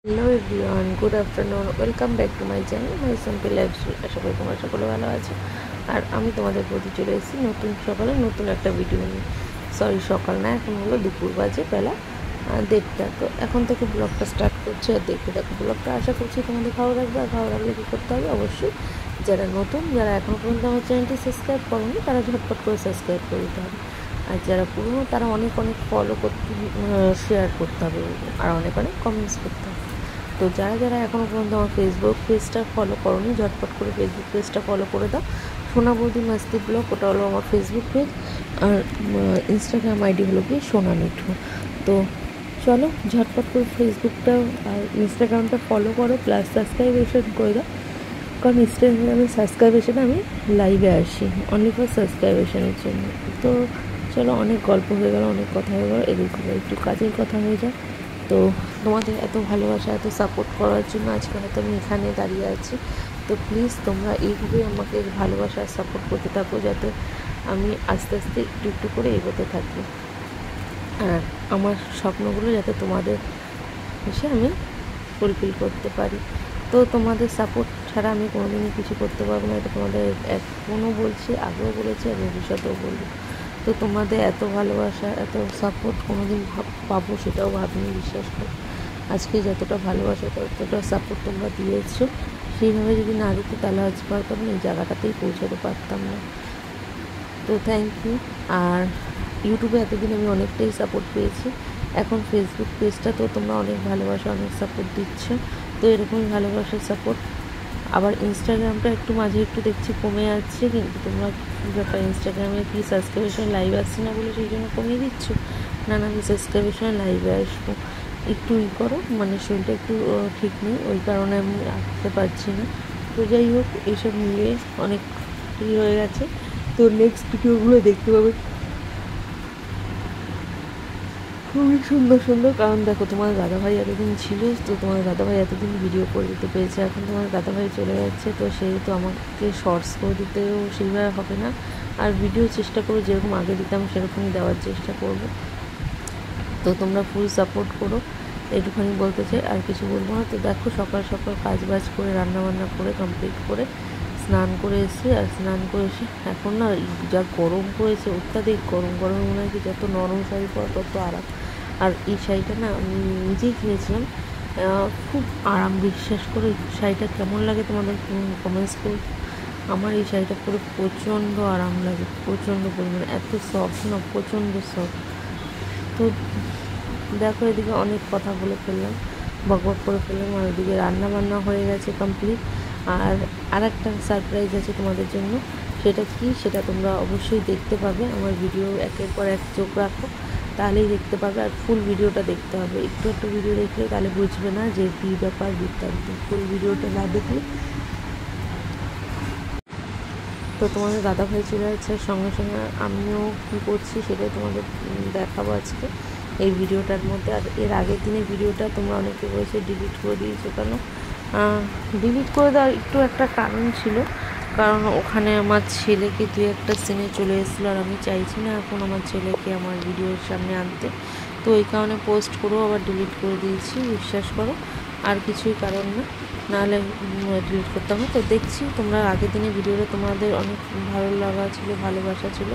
Hello everyone, good afternoon, welcome back to my channel my simple lifestyle. আশা করি তোমরা সকলে ভালো আছো। আর আমি তোমাদের প্রতি চলে এসেছি নতুন সকালে নতুন একটা ভিডিও নিয়ে। সকাল না, এখন হলো দুপুর বাজে, বেলা 1:30। তো এখন থেকে ব্লগটা স্টার্ট করছি। আর দেখতে দেখো ব্লগটা, আশা করছি তোমাদের ভালো লাগবে। আর ভালো লাগলে কী করতে হবে, অবশ্যই যারা নতুন, যারা এখনও পর্যন্ত আমার চ্যানেলটি সাবস্ক্রাইব করোনি, তারা ঝটপট করে সাবস্ক্রাইব করে দিতে হবে। আর যারা পুরনো, তারা অনেক অনেক ফলো করতে, শেয়ার করতে হবে, আর অনেক অনেক কমেন্টস করতে হবে। তো যারা যারা এখনও পর্যন্ত আমার ফেসবুক পেজটা ফলো করোনি, ঝটপট করে ফেসবুক পেজটা ফলো করে দাও। সোনা বৌদি মাস্তি ব্লগ, ওটা হলো আমার ফেসবুক পেজ। আর ইনস্টাগ্রাম আইডি হলো কি সোনা মিঠু। তো চলো ঝটপট করে ফেসবুকটা আর ইনস্টাগ্রামটা ফলো করো, প্লাস সাবস্ক্রাইবেশন করে দাও। কারণ ইনস্টাগ্রামে সাবস্ক্রাইবেশনে আমি লাইভে আসি অনলি ফর সাবস্ক্রাইবেশনের জন্য। তো চলো, অনেক গল্প হয়ে গেল, অনেক কথা হয়ে গেলো, এদিক করে একটু কাজের কথা হয়ে যায়। তো তোমাদের এত ভালোবাসা, এত সাপোর্ট করার জন্য আজকে হয়তো আমি এখানে দাঁড়িয়ে আছি। তো প্লিজ তোমরা এইভাবে আমাকে ভালোবাসা আর সাপোর্ট করতে থাকো, যাতে আমি আস্তে আস্তে একটু একটু করে এগোতে থাকি। আর আমার স্বপ্নগুলো যাতে তোমাদের এসে আমি ফুলফিল করতে পারি। তো তোমাদের সাপোর্ট ছাড়া আমি কোনোদিনই কিছু করতে পারবো না, এটা তোমাদের এখনও বলছি, আগেও বলেছি, আর ভবিষ্যতেও বলবো। তো তোমাদের এত ভালোবাসা, এত সাপোর্ট কোনোদিন পাবো সেটাও ভাবিনি, বিশ্বাস করো। আজকে যতটা ভালোবাসা, ততটা সাপোর্ট তোমরা দিয়েছো, সেইভাবে যদি না দিতে, তাহলে আজকে হয়তো আমি এই জায়গাটাতেই পৌঁছাতে পারতাম না। তো থ্যাংক ইউ। আর ইউটিউবে এতদিন আমি অনেকটাই সাপোর্ট পেয়েছি, এখন ফেসবুক পেজটা তো তোমরা অনেক ভালোবাসা, অনেক সাপোর্ট দিচ্ছ। তো এরকমই ভালোবাসার সাপোর্ট। আবার ইনস্টাগ্রামটা একটু মাঝে একটু দেখছি কমে যাচ্ছে, কিন্তু তোমরা কী ব্যাপার, ইনস্টাগ্রামে কি সাবস্ক্রাইবেশন লাইভ আসছে না বলে সেই জন্য কমিয়ে দিচ্ছ? না না, আমি সাবস্ক্রাইবেশন লাইভে আসবো। একটু করো, মানে শরীরটা একটু ঠিক নেই, ওই কারণে আমি আসতে পারছি না। তো যাই হোক, এইসব মিলিয়ে অনেক হয়ে গেছে। তো নেক্সট ভিডিওগুলো দেখতে পাবে খুবই সুন্দর সুন্দর। কারণ দেখো, তোমার দাদাভাই এতদিন ছিল, তো তোমার দাদাভাই এতদিন ভিডিও করে দিতে পেরেছে, এখন তোমার দাদাভাই চলে যাচ্ছে, তো সেহেতু আমাকে শর্টস করে দিতেও সেইভাবে হবে না। আর ভিডিও চেষ্টা করো যেরকম আগে দিতাম সেরকমই দেওয়ার চেষ্টা করব। তো তোমরা ফুল সাপোর্ট করো, এইটুখানি বলতে চাই, আর কিছু বলবো না। তো দেখো, সকাল সকাল কাজ বাজ করে রান্নাবান্না করে কমপ্লিট করে স্নান করে এসে, আর স্নান করে এসে এখন না যা গরম পড়েছে, অত্যাধিক গরম, গরমে মনে হয় কি যত নরম শাড়ি পরা তত আরাম। আর এই শাড়িটা না আমি নিজেই কিনেছিলাম, খুব আরাম, বিশ্বাস করে। শাড়িটা কেমন লাগে তোমাদের কমেন্টস করে। আমার এই শাড়িটা পরে প্রচণ্ড আরাম লাগে, প্রচণ্ড পরিমাণে, এত সফট না, প্রচণ্ড সফট। তো দেখো, এদিকে অনেক কথা বলে ফেললাম, বকবক করে ফেললাম, আর ওদিকে রান্না বান্না হয়ে গেছে কমপ্লিট। আর একটা সারপ্রাইজ আছে তোমাদের জন্য, সেটা কি, সেটা তোমরা অবশ্যই দেখতে পাবে। আমার ভিডিও একের পর এক চোখ রাখো, তাহলেই দেখতে পাবে। আর ফুল ভিডিওটা দেখতে হবে, একটু একটু ভিডিও দেখলে তাহলে বুঝবে না যে কী ব্যাপার বৃত্তান্ত। ফুল ভিডিওটা না দেখলে। তো তোমাদের দাদাভাই চলে যাচ্ছে, সঙ্গে সঙ্গে আমিও কী করছি সেটাই তোমাদের দেখাবো আজকে এই ভিডিওটার মধ্যে। আর এর আগের দিনের ভিডিওটা তোমরা অনেকে বলেছে ডিলিট করে দিয়েছো কেন। ডিলিট করে দেওয়ার একটু একটা কারণ ছিল, কারণ ওখানে আমার ছেলেকে দু একটা সিনে চলে এসেছিলো, আর আমি চাইছি না এখন আমার ছেলেকে আমার ভিডিওর সামনে আনতে। তো ওই কারণে পোস্ট করেও আবার ডিলিট করে দিয়েছি, বিশ্বাস করো, আর কিছুই কারণ না, নাহলে ডিলিট করতে হবে। তো দেখছি তোমরা আগের দিনের ভিডিওটা তোমাদের অনেক ভালো লাগা ছিল, ভালোবাসা ছিল।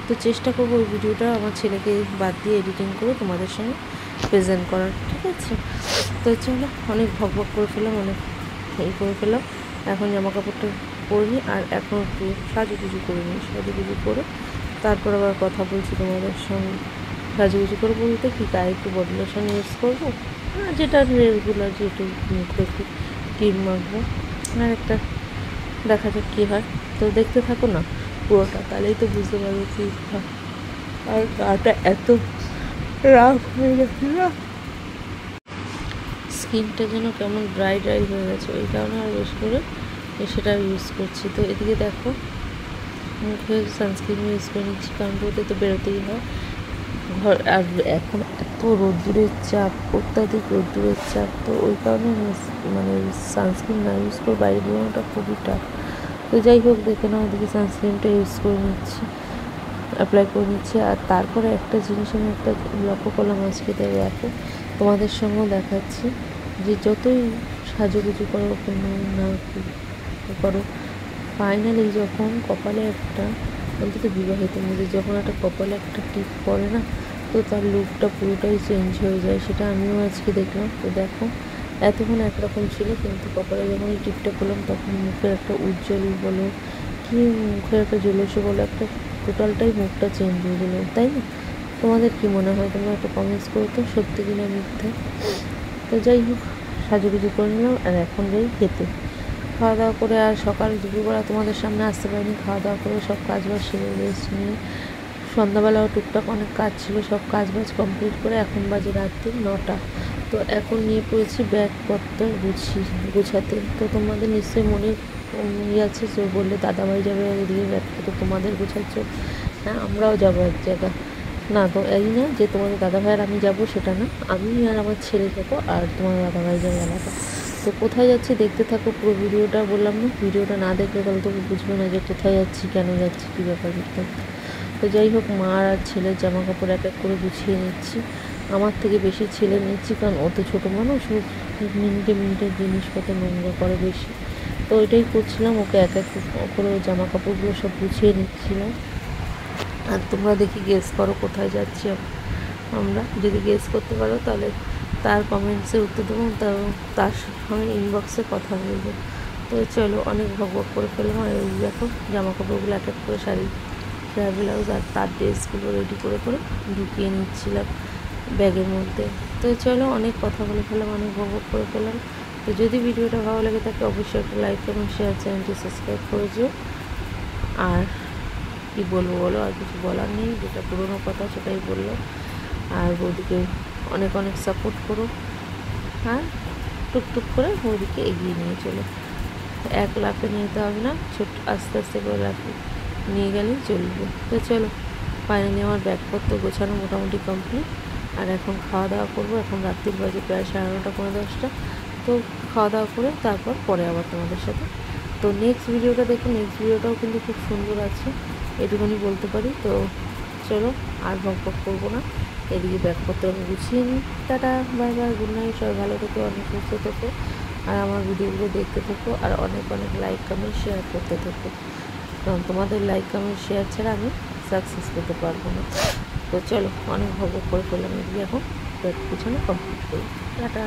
তো চেষ্টা করবো ওই ভিডিওটা আমার ছেলেকে বাদ দিয়ে এডিটিং করে তোমাদের সঙ্গে প্রেজেন্ট করার, ঠিক আছে? তো চলো, অনেক ভকভক করে ফেললাম, অনেক এই করে ফেললাম। এখন জামা কাপড়টা পরে নিই, আর এখন একটু সাজুগুজু করে নিই, সাজুগুজু করে তারপর আবার কথা বলছি তোমাদের সঙ্গে। সাজুগুজু করে বলতে কি, গায়ে একটু বডি লোশন ইউজ করবো, যেটা রেগুলার, যেটু মুখে একটু ক্রিম মাখবো, আর একটা দেখা যাক কী হয়। তো দেখতে থাকো না পুরোটা, তাহলেই তো বুঝতে পারবে কী হয়। আর গাটা এত রাফ হয়ে গেছে না, স্কিনটা যেন কেমন ড্রাই ড্রাই হয়ে গেছে, ওই কারণে আর বেশি করে সেটা ইউজ করছি। তো এদিকে দেখো, মুখে সানস্ক্রিন ইউজ করে নিচ্ছি, কারণ রোদে তো বেরোতেই হয় ঘর। আর এখন এত রোদ্দুরের চাপ, অত্যাধিক রোদ্দুরের চাপ, তো ওই কারণে মানে সানস্ক্রিন না ইউজ করে বাইরে বেরোনোটা খুবই টাফ। তো যাই হোক, দেখে নাও, ওদিকে সানস্ক্রিনটা ইউজ করে নিচ্ছি, অ্যাপ্লাই করে নিচ্ছি। আর তারপরে একটা জিনিস আমি একটা লক্ষ্য করলাম আজকে, দেখো তোমাদের সঙ্গেও দেখাচ্ছি। যে যতই সাজুগুজু করো কোনো না করো, ফাইনালি যখন কপালে একটা, অন্তত বিবাহিত মেয়েদের যখন একটা কপালে একটা টিপ পড়ে না, তো তার লুকটা পুরোটাই চেঞ্জ হয়ে যায়। সেটা আমিও আজকে দেখলাম। তো দেখো, এতক্ষণ একরকম ছিল, কিন্তু কপালে যখন এই টিপটা করলাম তখন মুখের একটা উজ্জ্বল বলো কি, মুখের একটা জলসে বলো, একটা টোটালটাই মুখটা চেঞ্জ হয়ে গেলো, তাই না? তোমাদের কি মনে হয়? তোমরা একটা কমেন্টস করো তো, সত্যি কিনা মিথ্যে। তো যাই হোক, সাজুগুজু করে নিলাম আর এখন যাই খেতে। খাওয়া দাওয়া করে আর সকাল দুপুরবেলা তোমাদের সামনে আসতে পারিনি। খাওয়া দাওয়া করে সব কাজবাজ সেরে রেস্ট নিয়ে সন্ধ্যাবেলাও টুকটাক অনেক কাজ ছিল, সব কাজবাজ কমপ্লিট করে এখন বাজে রাত্রি 9টা। তো এখন নিয়ে পড়েছি ব্যাগপত্র গুছাতে। তো তোমাদের নিশ্চয়ই মনে আছে যে বললে দাদাভাই যাবে ওদিকে ব্যাগপত্র তোমাদের গুছাচ্ছ। হ্যাঁ, আমরাও যাবো এক জায়গা। না তো এই না যে তোমাদের দাদাভাই আর আমি যাবো সেটা না, আমি আর আমার ছেলে যাবো আর তোমার দাদাভাই যাবে আলাদা। তো কোথায় যাচ্ছি দেখতে থাকো পুরো ভিডিওটা। বললাম না, ভিডিওটা না দেখলে তাহলে তো বুঝবে না যে কোথায় যাচ্ছি, কেন যাচ্ছি, কী ব্যাপার করতে। তো যাই হোক, মা আর ছেলের জামা কাপড় এক এক করে গুছিয়ে নিচ্ছি। আমার থেকে বেশি ছেলে নিচ্ছি, কারণ অত ছোটো মানুষ, ও মিনিটে মিনিটে জিনিসপত্র নোংরা করে বেশি। তো ওইটাই করছিলাম, ওকে এক এক করে জামা কাপড়গুলো সব গুছিয়ে নিচ্ছিলাম। আর তোমরা দেখি গেস করো কোথায় যাচ্ছি আমরা। যদি গেস করতে পারো তাহলে তার কমেন্টসে উত্তর দেবো, তার সঙ্গে ইনবক্সে কথা বলবো। তো চলো, অনেক ভগবত করে ফেললাম। আর এই দেখো, জামা কাপড়গুলো এক এক করে শাড়ি, ফ্রাই ব্লাউজ আর তার ড্রেসগুলো রেডি করে করে ঢুকিয়ে নিচ্ছিলাম ব্যাগের মধ্যে। তো চলো, অনেক কথা বলে ফেললাম, অনেক ভগবত করে ফেললাম। তো যদি ভিডিওটা ভালো লাগে থাকে অবশ্যই একটা লাইক এবং শেয়ার, চ্যানেলটি সাবস্ক্রাইব করে যেও। আর কি বলবো বলো, আর কিছু বলার নেই, যেটা পুরোনো কথা সেটাই বললো। আর বৌদিকে অনেক অনেক সাপোর্ট করো, আর টুকটুক করে বৌদিকে এগিয়ে নিয়ে চলো। এক লাফে নিয়ে যেতে হবে না, ছোট আস্তে আস্তে করে লাফে নিয়ে গেলেই চলবে। তো চলো, ফাইনালি আমার ব্যাগপত্র গোছানো মোটামুটি কমপ্লিট। আর এখন খাওয়া দাওয়া করবো। এখন রাত্রির বাজে প্রায় 9:30 পৌনে 10টা। তো খাওয়া দাওয়া করে তারপর পরে আবার তোমাদের সাথে। তো নেক্সট ভিডিওটা দেখো, নেক্সট ভিডিওটাও কিন্তু খুব সুন্দর আছে, এটুকুনি বলতে পারি। তো চলো, আর বক করবো না, এদিকে ব্যাগপত্র আমি গুছিয়ে নিই। Tata, bye bye, good night, সবাই ভালো থেকো, অনেক সুস্থ থেকো। আর আমার ভিডিওগুলো দেখতে থাকো, আর অনেক অনেক লাইক কমেন্ট শেয়ার করতে থাকো, কারণ তোমাদের লাইক কমেন্ট শেয়ার ছাড়া আমি সাকসেস করতে পারবো না। তো চলো, অনেক ভগবত করে ফেললাম, এদিকে এখন ব্যাগ পিছনে কমপ্লিট করি। টাটা।